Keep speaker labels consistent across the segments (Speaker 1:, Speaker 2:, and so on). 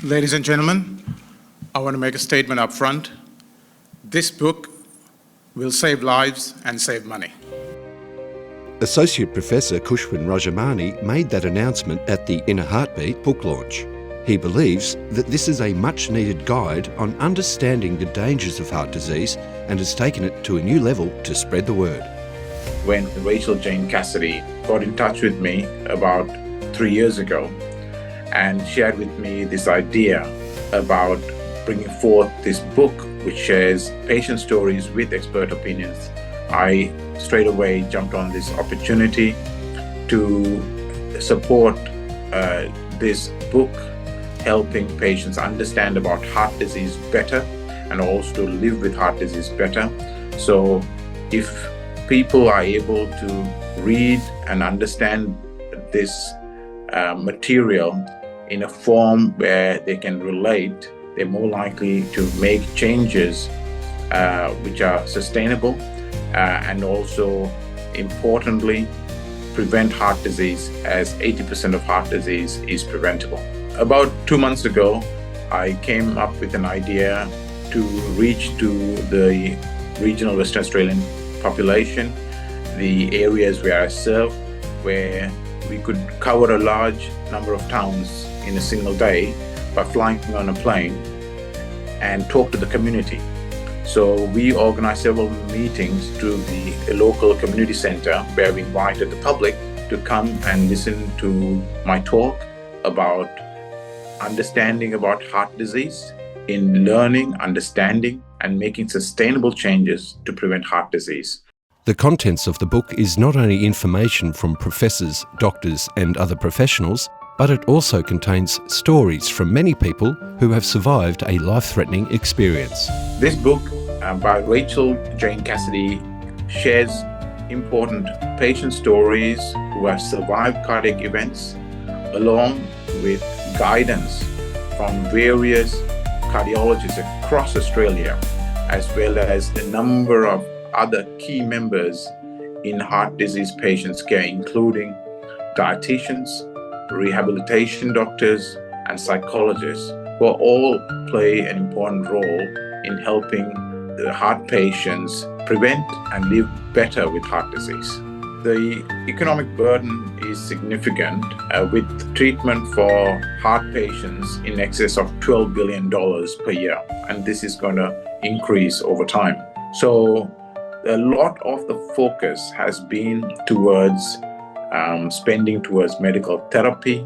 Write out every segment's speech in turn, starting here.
Speaker 1: Ladies and gentlemen, I want to make a statement up front. This book will save lives and save money.
Speaker 2: Associate Professor Kushwin Rajamani made that announcement at the In a Heartbeat book launch. He believes that this is a much-needed guide on understanding the dangers of heart disease and has taken it to a new level to spread the word.
Speaker 3: When Rachel Jane Cassidy got in touch with me about 3 years ago and shared with me this idea about bringing forth this book which shares patient stories with expert opinions, I straight away jumped on this opportunity to support this book, helping patients understand about heart disease better and also to live with heart disease better. So if people are able to read and understand this material in a form where they can relate, they're more likely to make changes which are sustainable and also, importantly, prevent heart disease, as 80% of heart disease is preventable. About 2 months ago, I came up with an idea to reach to the regional Western Australian population, the areas where I serve, where we could cover a large number of towns in a single day by flying on a plane and talk to the community. So we organized several meetings to the local community center where we invited the public to come and listen to my talk about understanding about heart disease, in learning, understanding, and making sustainable changes to prevent heart disease.
Speaker 2: The contents of the book is not only information from professors, doctors and other professionals, but it also contains stories from many people who have survived a life-threatening experience.
Speaker 3: This book by Rachel Jane Cassidy shares important patient stories who have survived cardiac events, along with guidance from various cardiologists across Australia, as well as a number of other key members in heart disease patients' care, including dietitians, rehabilitation doctors, and psychologists, who all play an important role in helping the heart patients prevent and live better with heart disease. The economic burden is significant, with treatment for heart patients in excess of $12 billion per year, and this is going to increase over time. So a lot of the focus has been towards spending towards medical therapy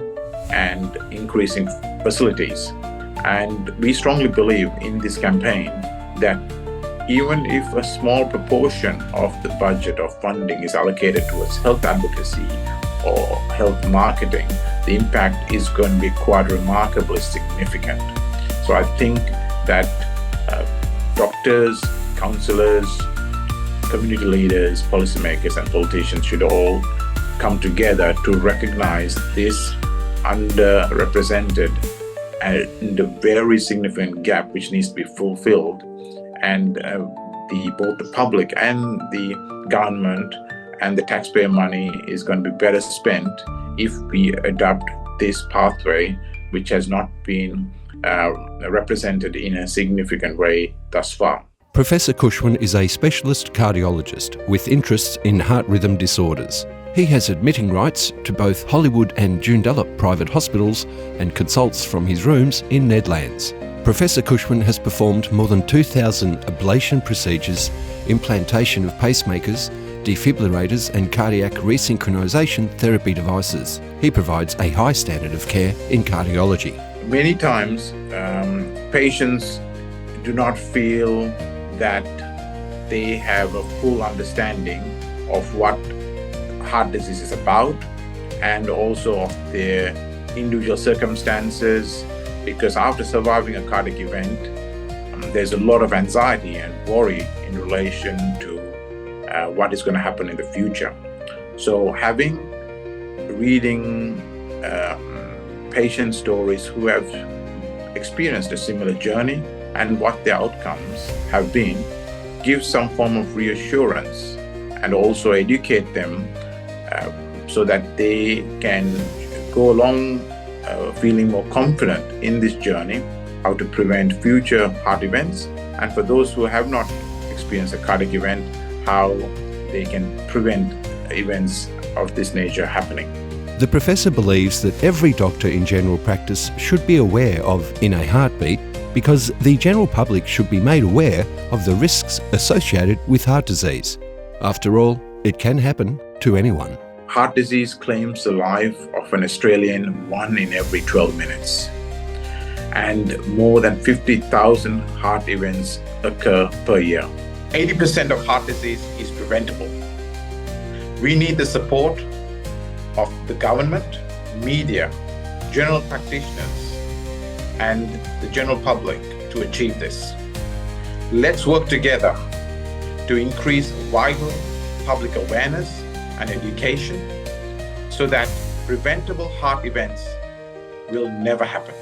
Speaker 3: and increasing facilities. And we strongly believe in this campaign that even if a small proportion of the budget of funding is allocated towards health advocacy or health marketing, the impact is going to be quite remarkably significant. So I think that doctors, counselors, community leaders, policymakers, and politicians should all come together to recognize this underrepresented and a very significant gap which needs to be fulfilled. And both the public and the government and the taxpayer money is going to be better spent if we adopt this pathway, which has not been represented in a significant way thus far.
Speaker 2: Professor Kushwin is a specialist cardiologist with interests in heart rhythm disorders. He has admitting rights to both Hollywood and Joondalup private hospitals and consults from his rooms in Nedlands. Professor Kushwin has performed more than 2,000 ablation procedures, implantation of pacemakers, defibrillators and cardiac resynchronization therapy devices. He provides a high standard of care in cardiology.
Speaker 3: Many times, patients do not feel that they have a full understanding of what heart disease is about and also of their individual circumstances, because after surviving a cardiac event, there's a lot of anxiety and worry in relation to what is going to happen in the future. So reading patient stories who have experienced a similar journey and what their outcomes have been gives some form of reassurance and also educate them so that they can go along feeling more confident in this journey, how to prevent future heart events, and for those who have not experienced a cardiac event, how they can prevent events of this nature happening.
Speaker 2: The professor believes that every doctor in general practice should be aware of in a heartbeat, because the general public should be made aware of the risks associated with heart disease. After all, it can happen to anyone.
Speaker 3: Heart disease claims the life of an Australian 1 in every 12 minutes. And more than 50,000 heart events occur per year. 80% of heart disease is preventable. We need the support of the government, media, general practitioners, and the general public to achieve this. Let's work together to increase vital public awareness and education so that preventable heart events will never happen.